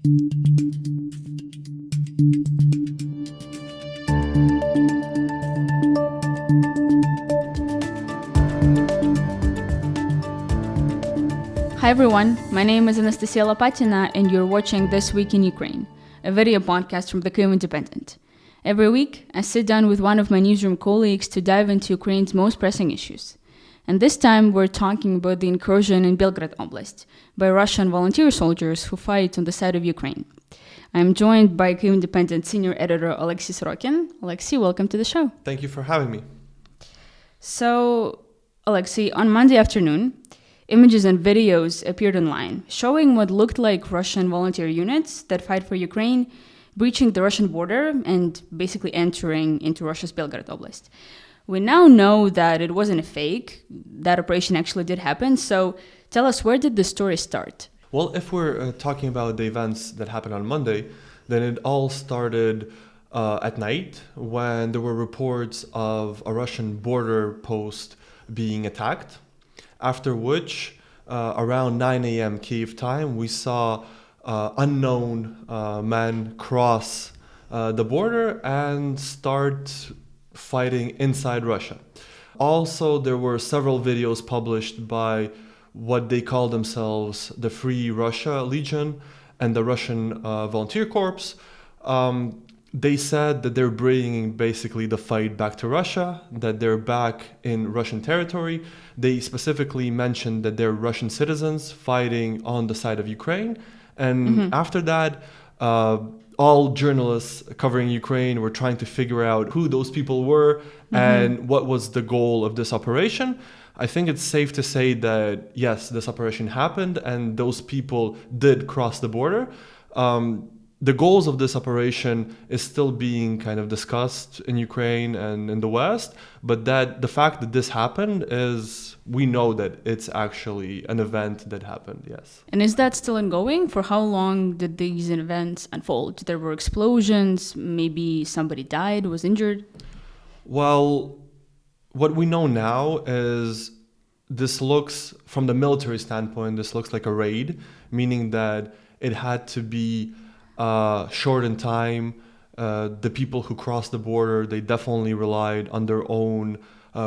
Hi everyone, my name is Anastasiia Lapatina and you're watching This Week in Ukraine, a video podcast from the Kyiv Independent. Every week, I sit down with one of my newsroom colleagues to dive into Ukraine's most pressing issues. And this time we're talking about the incursion in Belgorod Oblast by Russian volunteer soldiers who fight on the side of Ukraine. I'm joined by Kyiv Independent senior editor Oleksiy Sorokin. Oleksiy, welcome to the show. Thank you for having me. So, Oleksiy, on Monday afternoon, images and videos appeared online showing what looked like Russian volunteer units that fight for Ukraine breaching the Russian border and basically entering into Russia's Belgorod Oblast. We now know that it wasn't a fake, that operation actually did happen, so tell us, where did the story start? Well, if we're talking about the events that happened on Monday, then it all started at night when there were reports of a Russian border post being attacked. After which, around 9 a.m. Kyiv time, we saw unknown men cross the border and start fighting inside Russia. Also, there were several videos published by what they call themselves the Free Russia Legion and the Russian Volunteer Corps. They said that they're bringing basically the fight back to Russia, that they're back in Russian territory. They specifically mentioned that they're Russian citizens fighting on the side of Ukraine. And after that, all journalists covering Ukraine were trying to figure out who those people were and what was the goal of this operation. I think it's safe to say that, yes, this operation happened and those people did cross the border. The goals of this operation is still being kind of discussed in Ukraine and in the West, but that the fact that this happened is, we know that it's actually an event that happened, yes. And is that still ongoing? For how long did these events unfold? There were explosions, maybe somebody died, was injured? Well, what we know now is this looks, from the military standpoint, this looks like a raid, meaning that it had to be short in time. The people who crossed the border, they definitely relied on their own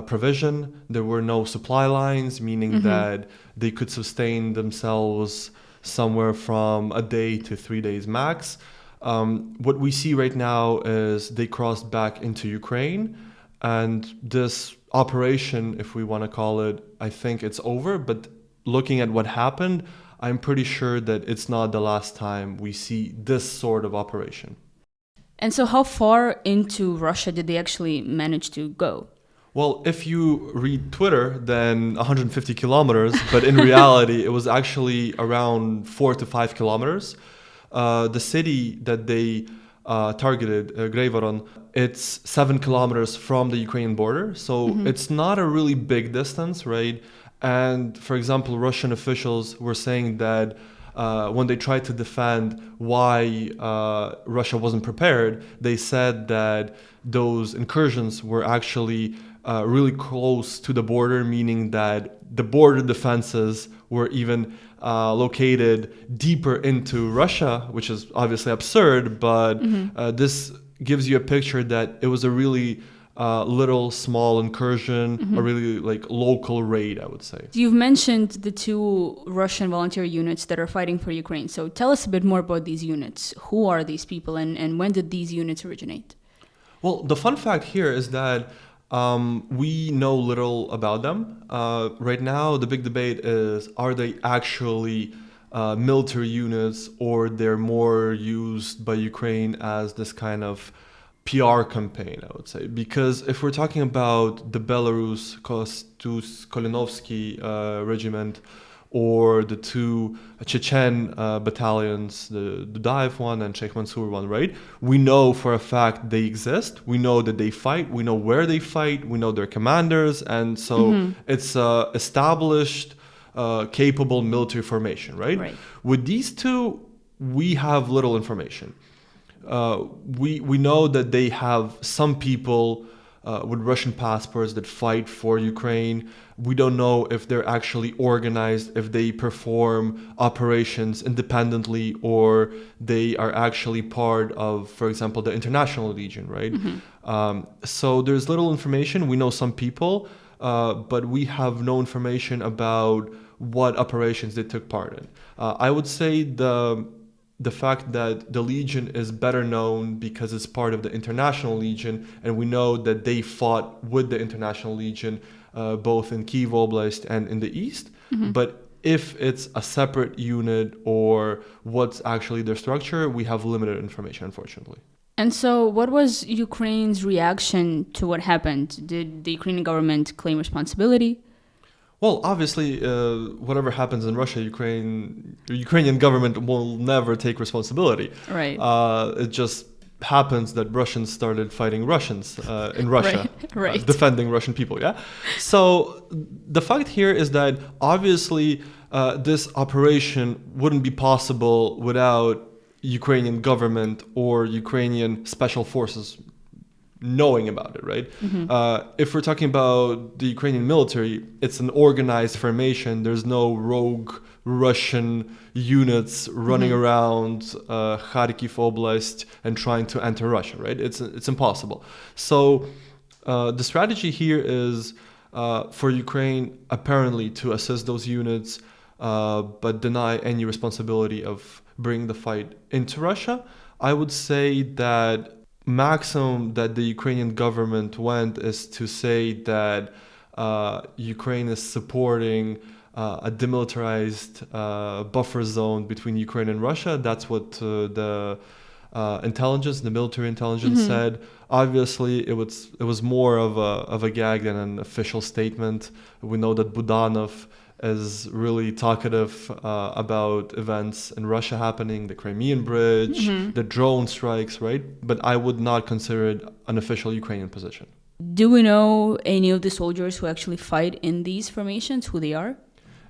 provision. There were no supply lines, meaning that they could sustain themselves somewhere from a day to 3 days max. What we see right now is they crossed back into Ukraine, and this operation, if we want to call it, I think it's over. But looking at what happened, I'm pretty sure that it's not the last time we see this sort of operation. And so how far into Russia did they actually manage to go? Well, if you read Twitter, then 150 kilometers, but in reality, it was actually around 4 to 5 kilometers. The city that they targeted, Belgorod, it's 7 kilometers from the Ukrainian border. So it's not a really big distance, right? And for example, Russian officials were saying that when they tried to defend why Russia wasn't prepared, they said that those incursions were actually really close to the border, meaning that the border defenses were even located deeper into Russia, which is obviously absurd, but this gives you a picture that it was a really little small incursion, a really like local raid, I would say. You've mentioned the two Russian volunteer units that are fighting for Ukraine. So tell us a bit more about these units. Who are these people and when did these units originate? Well, the fun fact here is that we know little about them. Right now, the big debate is, are they actually military units, or they're more used by Ukraine as this kind of PR campaign, I would say. Because if we're talking about the Belarus Kolinovsky regiment, or the two Chechen battalions, the Dudaev one and Sheikh Mansour one, right? We know for a fact they exist. We know that they fight. We know where they fight. We know their commanders. And so it's established, capable military formation, right? With these two, we have little information. We know that they have some people with Russian passports that fight for Ukraine. We don't know if they're actually organized, if they perform operations independently, or they are actually part of, for example, the International Legion, right? So there's little information. We know some people, but we have no information about what operations they took part in. I would say the fact that the Legion is better known because it's part of the International Legion, and we know that they fought with the International Legion both in Kyiv Oblast and in the east. But if it's a separate unit or what's actually their structure, we have limited information, unfortunately. And so what was Ukraine's reaction to what happened? Did the Ukrainian government claim responsibility? Well, obviously, whatever happens in Russia, the Ukrainian government will never take responsibility. Right. It just happens that Russians started fighting Russians in Russia, right. Defending Russian people, yeah? So the fact here is that obviously this operation wouldn't be possible without Ukrainian government or Ukrainian special forces knowing about it, right? If we're talking about the Ukrainian military, it's an organized formation. There's no rogue Russian units running around Kharkiv Oblast and trying to enter Russia, right? It's impossible. So the strategy here is for Ukraine apparently to assist those units, but deny any responsibility of bringing the fight into Russia. I would say that maximum that the Ukrainian government went is to say that Ukraine is supporting a demilitarized buffer zone between Ukraine and Russia. That's what the military intelligence said. Obviously, it was more of a gag than an official statement. We know that Budanov is really talkative about events in Russia happening, the Crimean Bridge, the drone strikes, right? But I would not consider it an official Ukrainian position. Do we know any of the soldiers who actually fight in these formations, who they are?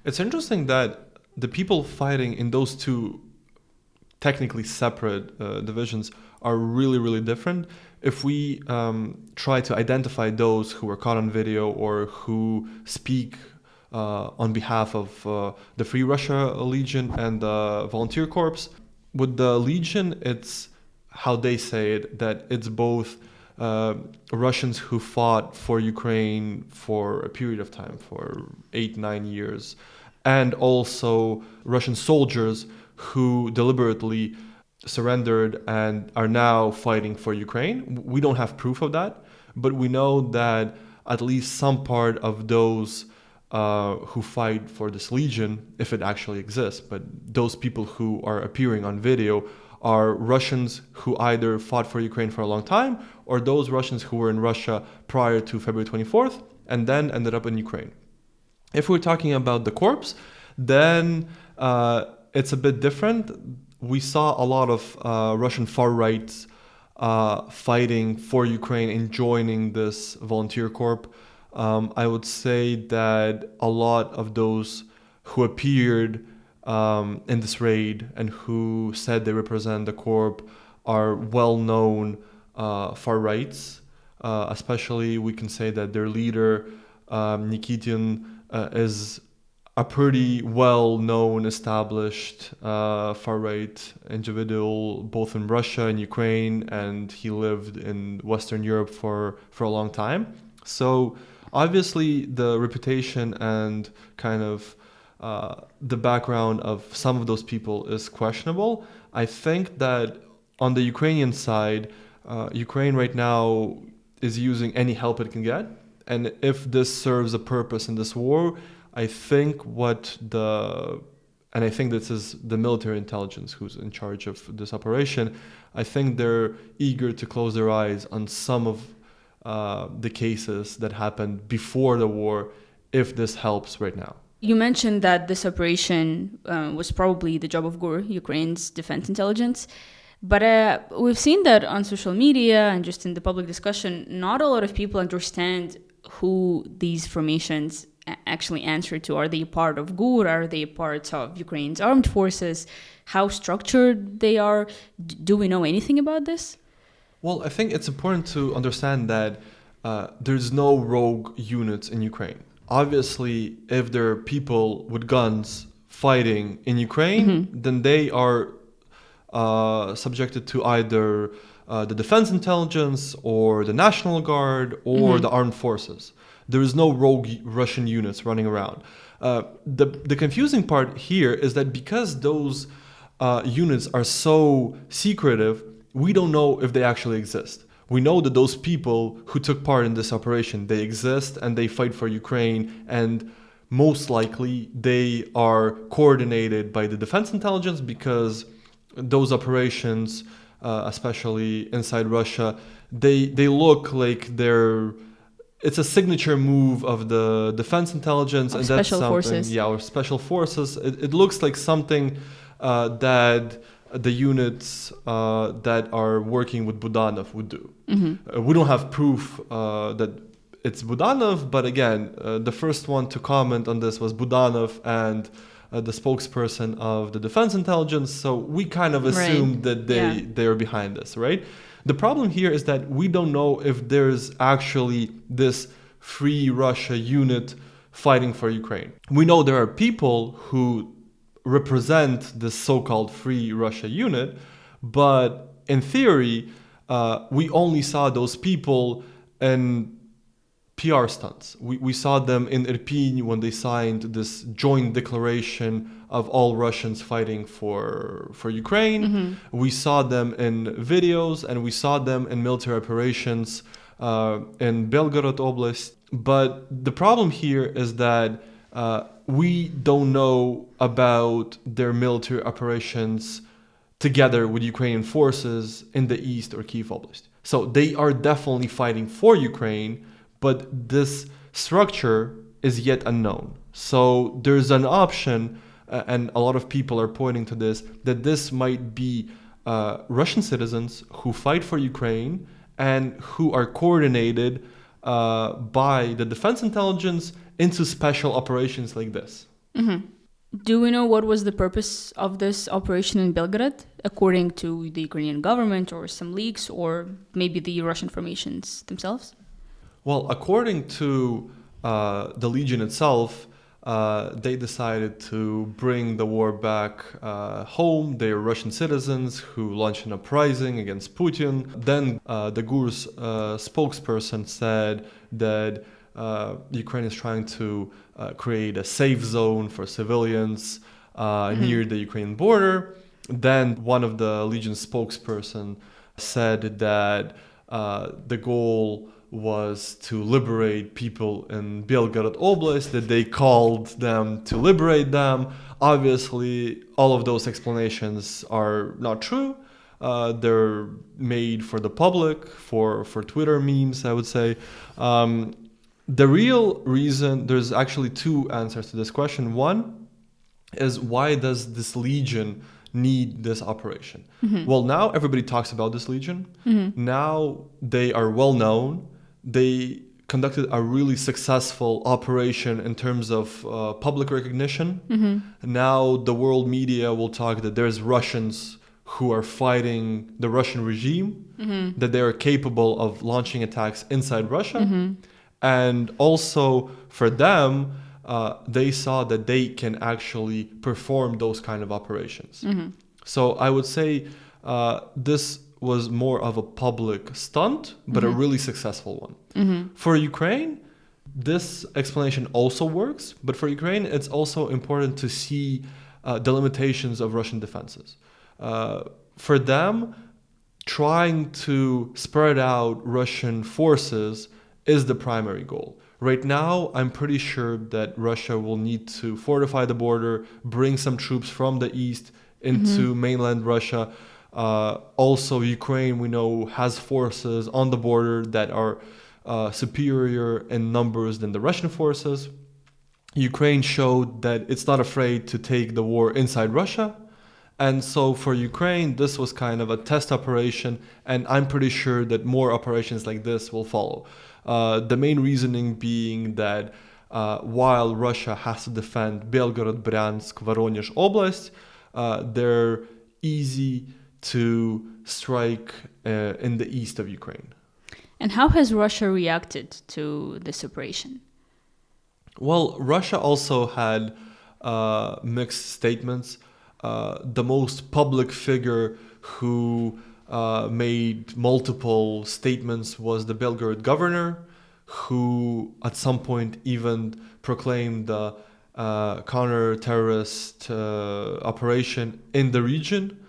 It's interesting that the people fighting in those two technically separate divisions are really, really different. If we try to identify those who were caught on video or who speak on behalf of the Free Russia Legion and the Volunteer Corps. With the Legion, it's how they say it, that it's both Russians who fought for Ukraine for a period of time, for 8-9 years, and also Russian soldiers who deliberately surrendered and are now fighting for Ukraine. We don't have proof of that, but we know that at least some part of those who fight for this legion, if it actually exists, but those people who are appearing on video are Russians who either fought for Ukraine for a long time or those Russians who were in Russia prior to February 24th and then ended up in Ukraine. If we're talking about the corps, then it's a bit different. We saw a lot of Russian far rights fighting for Ukraine and joining this volunteer corps. I would say that a lot of those who appeared in this raid and who said they represent the corps are well-known far rights. Especially, we can say that their leader, Nikitin, is a pretty well-known, established far-right individual, both in Russia and Ukraine, and he lived in Western Europe for a long time. So obviously, the reputation and kind of the background of some of those people is questionable. I think that on the Ukrainian side, Ukraine right now is using any help it can get. And if this serves a purpose in this war, I think I think this is the military intelligence who's in charge of this operation. I think they're eager to close their eyes on some of the cases that happened before the war, if this helps right now. You mentioned that this operation was probably the job of GUR, Ukraine's defense intelligence. But we've seen that on social media and just in the public discussion, not a lot of people understand who these formations actually answer to. Are they part of GUR? Are they part of Ukraine's armed forces? How structured they are? Do we know anything about this? Well, I think it's important to understand that there's no rogue units in Ukraine. Obviously, if there are people with guns fighting in Ukraine, then they are subjected to either the defense intelligence or the National Guard or the armed forces. There is no rogue Russian units running around. The confusing part here is that because those units are so secretive, we don't know if they actually exist. We know that those people who took part in this operation, they exist and they fight for Ukraine, and most likely they are coordinated by the defense intelligence, because those operations, especially inside Russia, they look like it's a signature move of the defense intelligence, of and special that's something, forces. or special forces. It looks like something that the units that are working with Budanov would do. We don't have proof that it's Budanov, but again, the first one to comment on this was Budanov and the spokesperson of the defense intelligence. So we kind of assumed that they are behind this, right? The problem here is that we don't know if there's actually this Free Russia unit fighting for Ukraine. We know there are people who represent this so-called Free Russia unit, but in theory, we only saw those people in PR stunts. We saw them in Irpin when they signed this joint declaration of all Russians fighting for Ukraine. We saw them in videos, and we saw them in military operations in Belgorod Oblast. But the problem here is that we don't know about their military operations together with Ukrainian forces in the east or Kyiv Oblast. So they are definitely fighting for Ukraine, but this structure is yet unknown. So there's an option, and a lot of people are pointing to this, that this might be Russian citizens who fight for Ukraine and who are coordinated by the defense intelligence into special operations like this. Do we know what was the purpose of this operation in Belgorod, according to the Ukrainian government or some leaks, or maybe the Russian formations themselves? Well, according to the Legion itself, they decided to bring the war back home. They are Russian citizens who launched an uprising against Putin. Then the GUR's spokesperson said that Ukraine is trying to create a safe zone for civilians near the Ukrainian border. Then one of the Legion spokesperson said that the goal was to liberate people in Belgorod Oblast, that they called them to liberate them. Obviously, all of those explanations are not true. They're made for the public, for Twitter memes, I would say. The real reason, there's actually two answers to this question. One is, why does this Legion need this operation? Well, now everybody talks about this Legion. Now they are well known. They conducted a really successful operation in terms of public recognition. Now the world media will talk that there's Russians who are fighting the Russian regime, that they are capable of launching attacks inside Russia. And also for them, they saw that they can actually perform those kind of operations. So I would say this was more of a public stunt, but a really successful one. For Ukraine, this explanation also works, but for Ukraine, it's also important to see the limitations of Russian defenses. For them, trying to spread out Russian forces is the primary goal. Right now, I'm pretty sure that Russia will need to fortify the border, bring some troops from the east into mainland Russia. Also, Ukraine, we know, has forces on the border that are superior in numbers than the Russian forces. Ukraine showed that it's not afraid to take the war inside Russia. And so for Ukraine, this was kind of a test operation, and I'm pretty sure that more operations like this will follow. The main reasoning being that while Russia has to defend Belgorod, Bryansk, Voronezh Oblast, they're easy to strike in the east of Ukraine. And how has Russia reacted to this operation? Well, Russia also had mixed statements. The most public figure who made multiple statements was the Belgorod governor, who at some point even proclaimed the counter-terrorist operation in the region.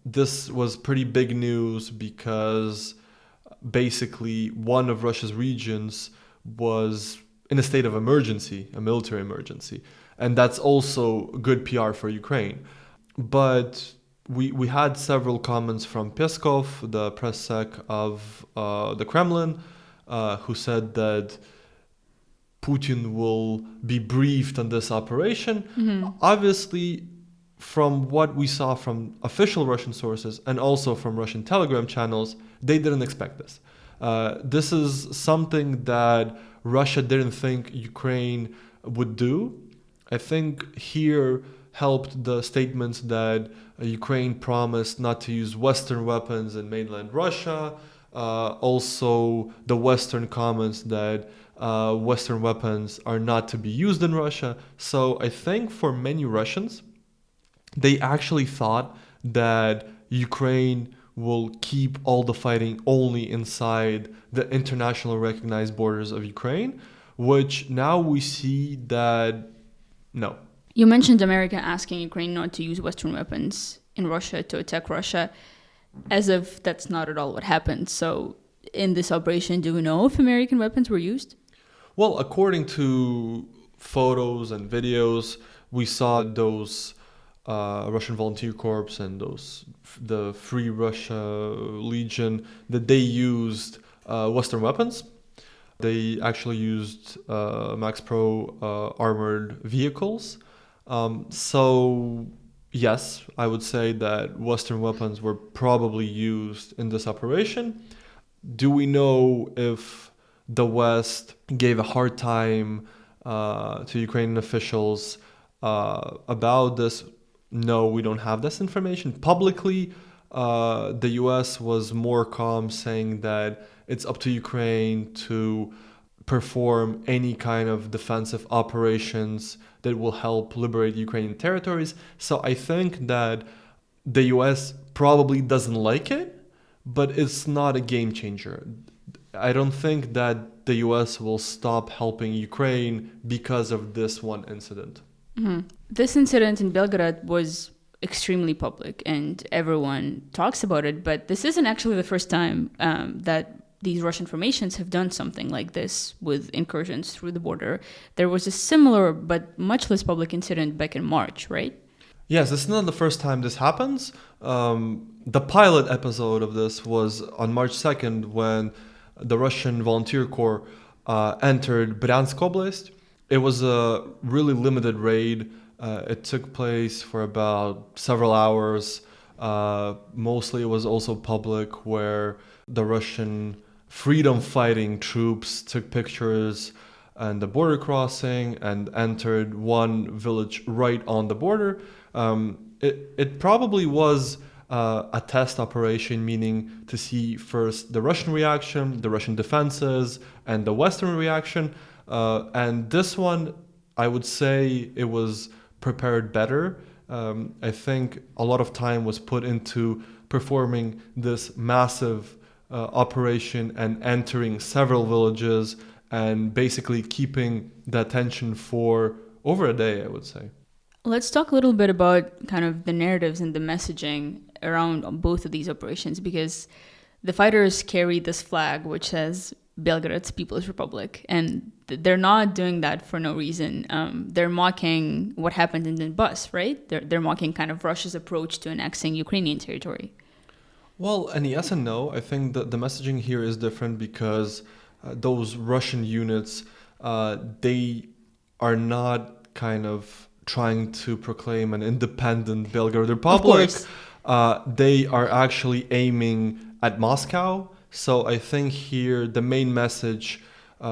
This was pretty big news because basically one of Russia's regions was in a state of emergency, a military emergency. And that's also good PR for Ukraine. But we had several comments from Peskov, the press sec of the Kremlin, who said that Putin will be briefed on this operation. Mm-hmm. Obviously, from what we saw from official Russian sources and also from Russian Telegram channels, they didn't expect this. This is something that Russia didn't think Ukraine would do. I think here helped the statements that Ukraine promised not to use Western weapons in mainland Russia. Also, the Western comments that Western weapons are not to be used in Russia. So I think for many Russians, they actually thought that Ukraine will keep all the fighting only inside the international recognized borders of Ukraine, which now we see that no. You mentioned America asking Ukraine not to use Western weapons in Russia to attack Russia, as if that's not at all what happened. So in this operation, do we know if American weapons were used? Well, according to photos and videos, we saw those Russian Volunteer Corps and the Free Russia Legion, that they used Western weapons. They actually used Max Pro armored vehicles. So yes, I would say that Western weapons were probably used in this operation. Do we know if the West gave a hard time to Ukrainian officials about this? No, we don't have this information. Publicly, the US was more calm, saying that it's up to Ukraine to perform any kind of defensive operations that will help liberate Ukrainian territories. So I think that the US probably doesn't like it, but it's not a game changer. I don't think that the US will stop helping Ukraine because of this one incident. Mm-hmm. This incident in Belgorod was extremely public and everyone talks about it, but this isn't actually the first time that these Russian formations have done something like this with incursions through the border. There was a similar but much less public incident back in March, right? Yes, this is not the first time this happens. The pilot episode of this was on March 2nd when the Russian Volunteer Corps entered Bryansk Oblast. It was a really limited raid. It took place for about several hours. Mostly it was also public, where the Russian freedom fighting troops took pictures and the border crossing and entered one village right on the border. It probably was a test operation, meaning to see first the Russian reaction, the Russian defenses, and the Western reaction. And this one, I would say it was prepared better. I think a lot of time was put into performing this massive operation and entering several villages and basically keeping the attention for over a day, I would say. Let's talk a little bit about kind of the narratives and the messaging around both of these operations, because the fighters carry this flag which says Belgorod's People's Republic, and they're not doing that for no reason. They're mocking what happened in Donbass, right? They're mocking kind of Russia's approach to annexing Ukrainian territory. Well, and yes and no. I think that the messaging here is different because those Russian units, they are not kind of trying to proclaim an independent Belgorod Republic. They are actually aiming at Moscow. So I think here the main message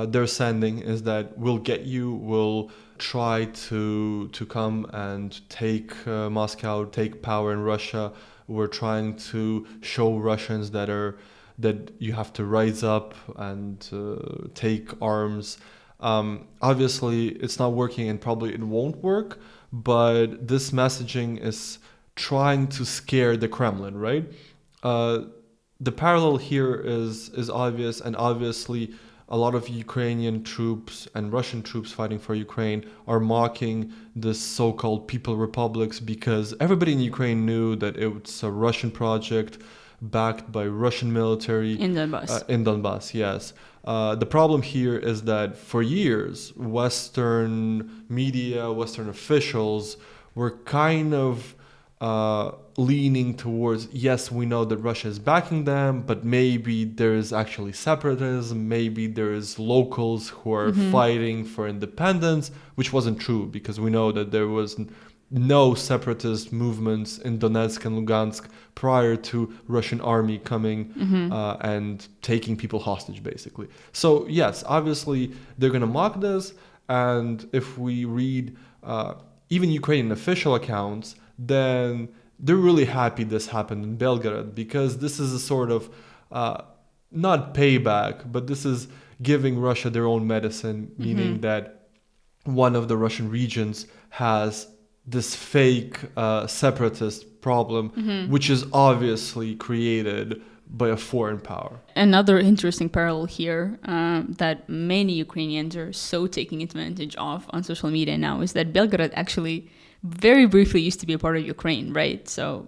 they're sending is that we'll get you, we'll try to come and take Moscow, take power in Russia. We're trying to show Russians that that you have to rise up and take arms. Obviously, it's not working and probably it won't work, but this messaging is trying to scare the Kremlin, right? The parallel here is obvious, and obviously a lot of Ukrainian troops and Russian troops fighting for Ukraine are mocking this so-called People Republics because everybody in Ukraine knew that it's a Russian project backed by Russian military. In Donbass. In Donbass, yes. The problem here is that for years, Western media, Western officials were kind of leaning towards, yes, we know that Russia is backing them, but maybe there is actually separatism, maybe there is locals who are fighting for independence, which wasn't true because we know that there was no separatist movements in Donetsk and Lugansk prior to Russian army coming and taking people hostage, basically. So yes, obviously they're going to mock this, and if we read even Ukrainian official accounts, then they're really happy this happened in Belgorod because this is a sort of not payback, but this is giving Russia their own medicine, meaning that one of the Russian regions has this fake separatist problem, which is obviously created by a foreign power. Another interesting parallel here that many Ukrainians are so taking advantage of on social media now is that Belgorod actually very briefly used to be a part of Ukraine, right? So,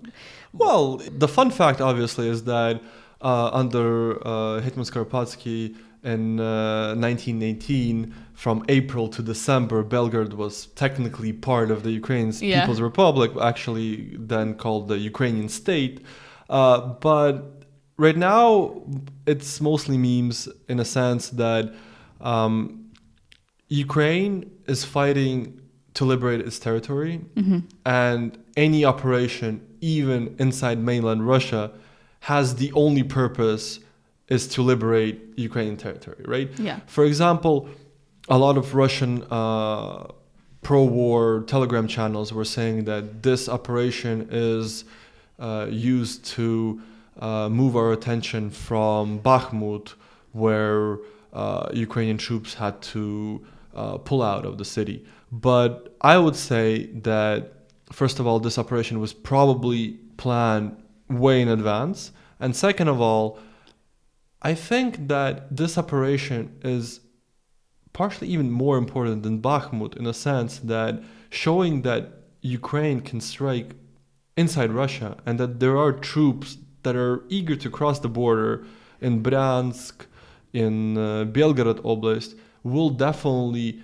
well, the fun fact obviously is that under Hetman Skoropadsky in 1918, from April to December, Belgorod was technically part of the Ukraine's People's Republic, actually then called the Ukrainian state. But right now, it's mostly memes in a sense that Ukraine is fighting to liberate its territory, and any operation, even inside mainland Russia, has the only purpose is to liberate Ukrainian territory, right? Yeah. For example, a lot of Russian pro-war Telegram channels were saying that this operation is used to move our attention from Bakhmut, where Ukrainian troops had to pull out of the city. But I would say that, first of all, this operation was probably planned way in advance. And second of all, I think that this operation is partially even more important than Bakhmut in a sense that showing that Ukraine can strike inside Russia and that there are troops that are eager to cross the border in Bryansk, in Belgorod Oblast, will definitely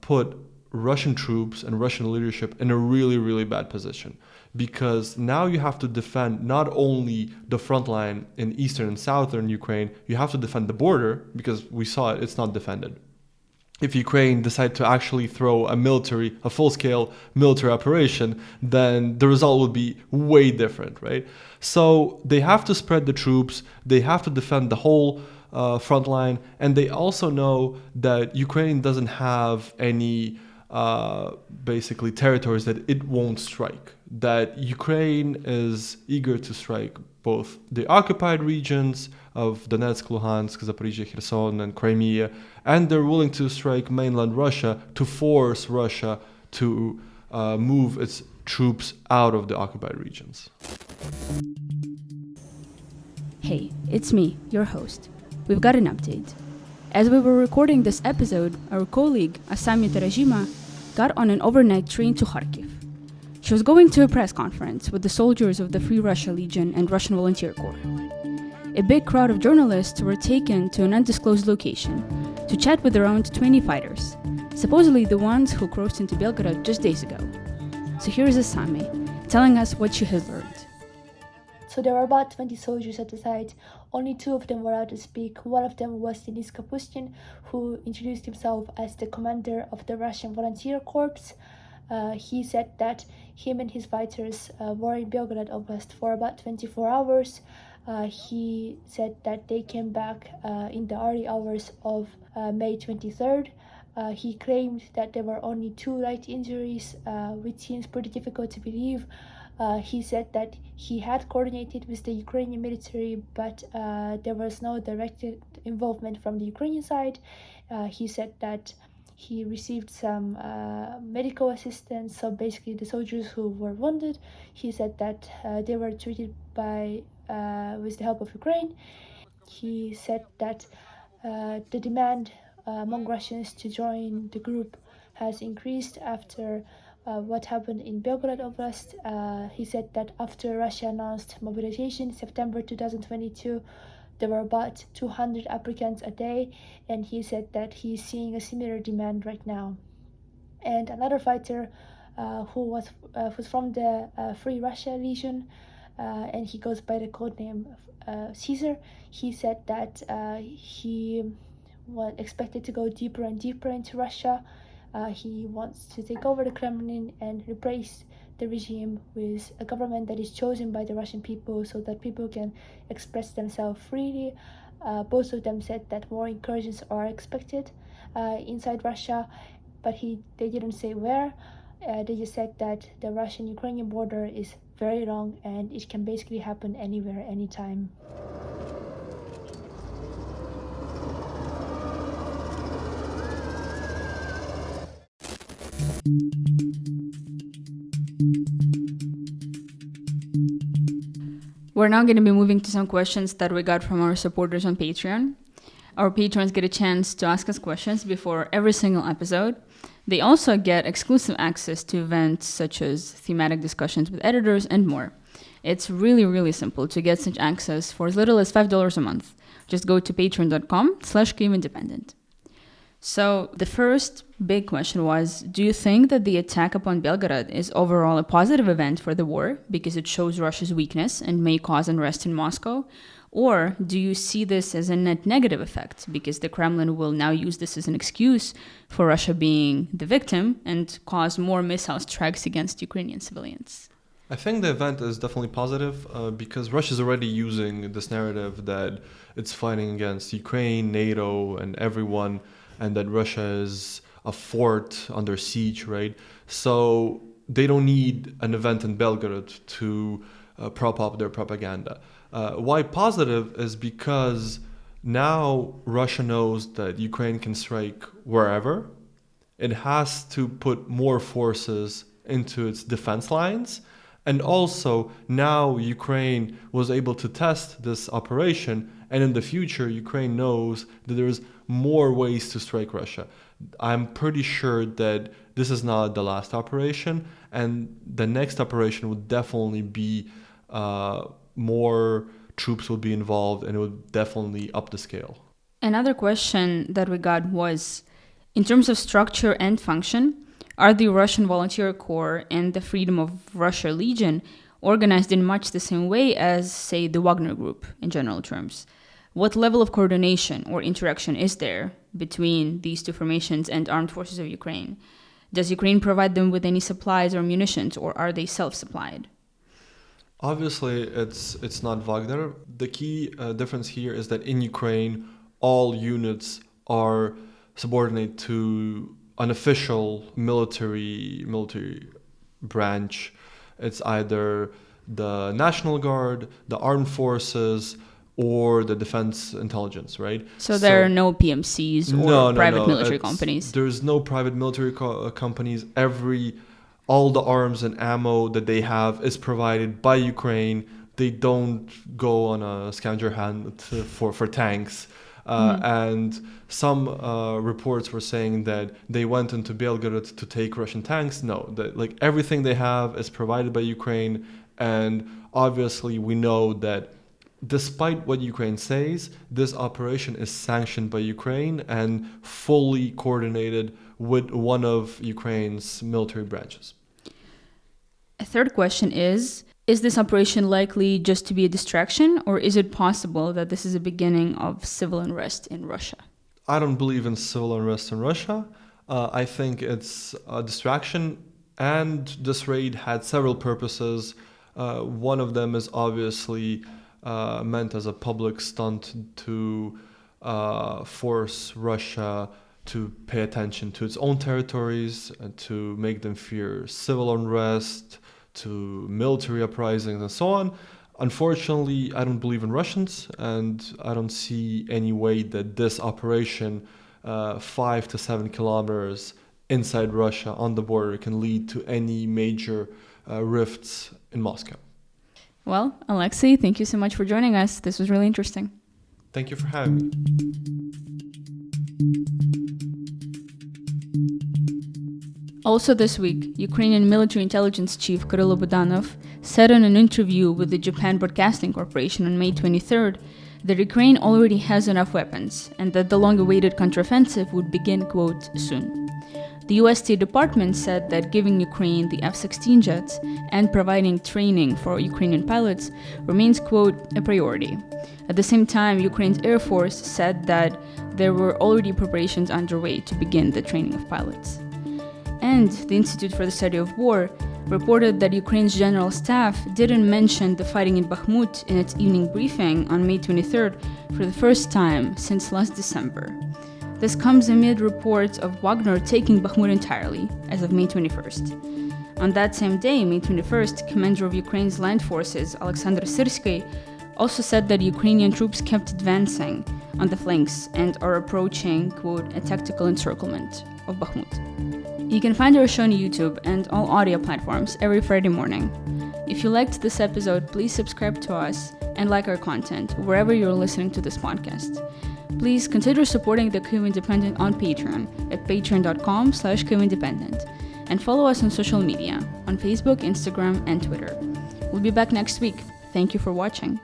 put Russian troops and Russian leadership in a really, really bad position. Because now you have to defend not only the front line in eastern and southern Ukraine, you have to defend the border, because we saw it's not defended. If Ukraine decide to actually throw a full-scale military operation, then the result will be way different, right? So they have to spread the troops, they have to defend the whole front line, and they also know that Ukraine doesn't have any basically territories that it won't strike. That Ukraine is eager to strike both the occupied regions of Donetsk, Luhansk, Zaporizhia, Kherson, and Crimea, and they're willing to strike mainland Russia to force Russia to move its troops out of the occupied regions. Hey, it's me, your host. We've got an update. As we were recording this episode, our colleague, Asami Terajima, got on an overnight train to Kharkiv. She was going to a press conference with the soldiers of the Free Russia Legion and Russian Volunteer Corps. A big crowd of journalists were taken to an undisclosed location to chat with around 20 fighters, supposedly the ones who crossed into Belgorod just days ago. So here is Asami telling us what she has learned. So there were about 20 soldiers at the site. Only 2 of them were out to speak. One of them was Denis Kapustin, who introduced himself as the commander of the Russian Volunteer Corps. He said that him and his fighters were in Belgorod Oblast for about 24 hours. He said that they came back in the early hours of May 23rd. He claimed that there were only 2 light injuries, which seems pretty difficult to believe. He said that he had coordinated with the Ukrainian military, but there was no direct involvement from the Ukrainian side. He said that he received some medical assistance, so basically the soldiers who were wounded, he said that they were treated by with the help of Ukraine. He said that the demand among Russians to join the group has increased after what happened in Belgorod Oblast. He said that after Russia announced mobilization in September 2022, there were about 200 applicants a day, and he said that he's seeing a similar demand right now. And another fighter who was from the Free Russia Legion, and he goes by the codename Caesar. He said that he was expected to go deeper and deeper into Russia. He wants to take over the Kremlin and replace the regime with a government that is chosen by the Russian people so that people can express themselves freely. Both of them said that more incursions are expected inside Russia, but they didn't say where. They just said that the Russian-Ukrainian border is very long and it can basically happen anywhere, anytime. We're now going to be moving to some questions that we got from our supporters on Patreon. Our patrons get a chance to ask us questions before every single episode. They also get exclusive access to events such as thematic discussions with editors and more. It's really, really simple to get such access for as little as $5 a month. Just go to patreon.com/Kyiv Independent. So the first big question was, do you think that the attack upon Belgorod is overall a positive event for the war because it shows Russia's weakness and may cause unrest in Moscow? Or do you see this as a net negative effect because the Kremlin will now use this as an excuse for Russia being the victim and cause more missile strikes against Ukrainian civilians? I think the event is definitely positive because Russia is already using this narrative that it's fighting against Ukraine, NATO, and everyone, and that Russia is a fort under siege, right? So they don't need an event in Belgorod to prop up their propaganda. Why positive is because now Russia knows that Ukraine can strike wherever. It has to put more forces into its defense lines. And also now Ukraine was able to test this operation, and in the future Ukraine knows that there's more ways to strike Russia. I'm pretty sure that this is not the last operation, and the next operation would definitely be more troops would be involved, and it would definitely up the scale. Another question that we got was, in terms of structure and function, are the Russian Volunteer Corps and the Freedom of Russia Legion organized in much the same way as, say, the Wagner Group in general terms? What level of coordination or interaction is there between these two formations and armed forces of Ukraine? Does Ukraine provide them with any supplies or munitions, or are they self-supplied? Obviously, it's not Wagner. The key difference here is that in Ukraine, all units are subordinate to an official military branch. It's either the National Guard, the Armed Forces, or the Defense Intelligence, right? So there are no PMCs or private military companies? There's no private military companies. All the arms and ammo that they have is provided by Ukraine. They don't go on a scavenger hunt for tanks. And some reports were saying that they went into Belgorod to take Russian tanks. No, everything they have is provided by Ukraine. And obviously we know that despite what Ukraine says, this operation is sanctioned by Ukraine and fully coordinated with one of Ukraine's military branches. A third question is this operation likely just to be a distraction, or is it possible that this is a beginning of civil unrest in Russia? I don't believe in civil unrest in Russia. I think it's a distraction, and this raid had several purposes. One of them is obviously meant as a public stunt to force Russia to pay attention to its own territories, to make them fear civil unrest, to military uprisings and so on. Unfortunately, I don't believe in Russians, and I don't see any way that this operation, 5 to 7 kilometers inside Russia on the border, can lead to any major rifts in Moscow. Well, Oleksiy, thank you so much for joining us. This was really interesting. Thank you for having me. Also this week, Ukrainian military intelligence chief Kirill Budanov said in an interview with the Japan Broadcasting Corporation on May 23rd that Ukraine already has enough weapons and that the long-awaited counteroffensive would begin, quote, soon. The US State Department said that giving Ukraine the F-16 jets and providing training for Ukrainian pilots remains, quote, a priority. At the same time, Ukraine's Air Force said that there were already preparations underway to begin the training of pilots. And the Institute for the Study of War reported that Ukraine's general staff didn't mention the fighting in Bakhmut in its evening briefing on May 23rd for the first time since last December. This comes amid reports of Wagner taking Bakhmut entirely as of May 21st. On that same day, May 21st, commander of Ukraine's land forces, Oleksiy Sorokin, also said that Ukrainian troops kept advancing on the flanks and are approaching, quote, a tactical encirclement of Bakhmut. You can find our show on YouTube and all audio platforms every Friday morning. If you liked this episode, please subscribe to us and like our content wherever you're listening to this podcast. Please consider supporting the Kyiv Independent on Patreon at patreon.com/Kyiv Independent and follow us on social media on Facebook, Instagram, and Twitter. We'll be back next week. Thank you for watching.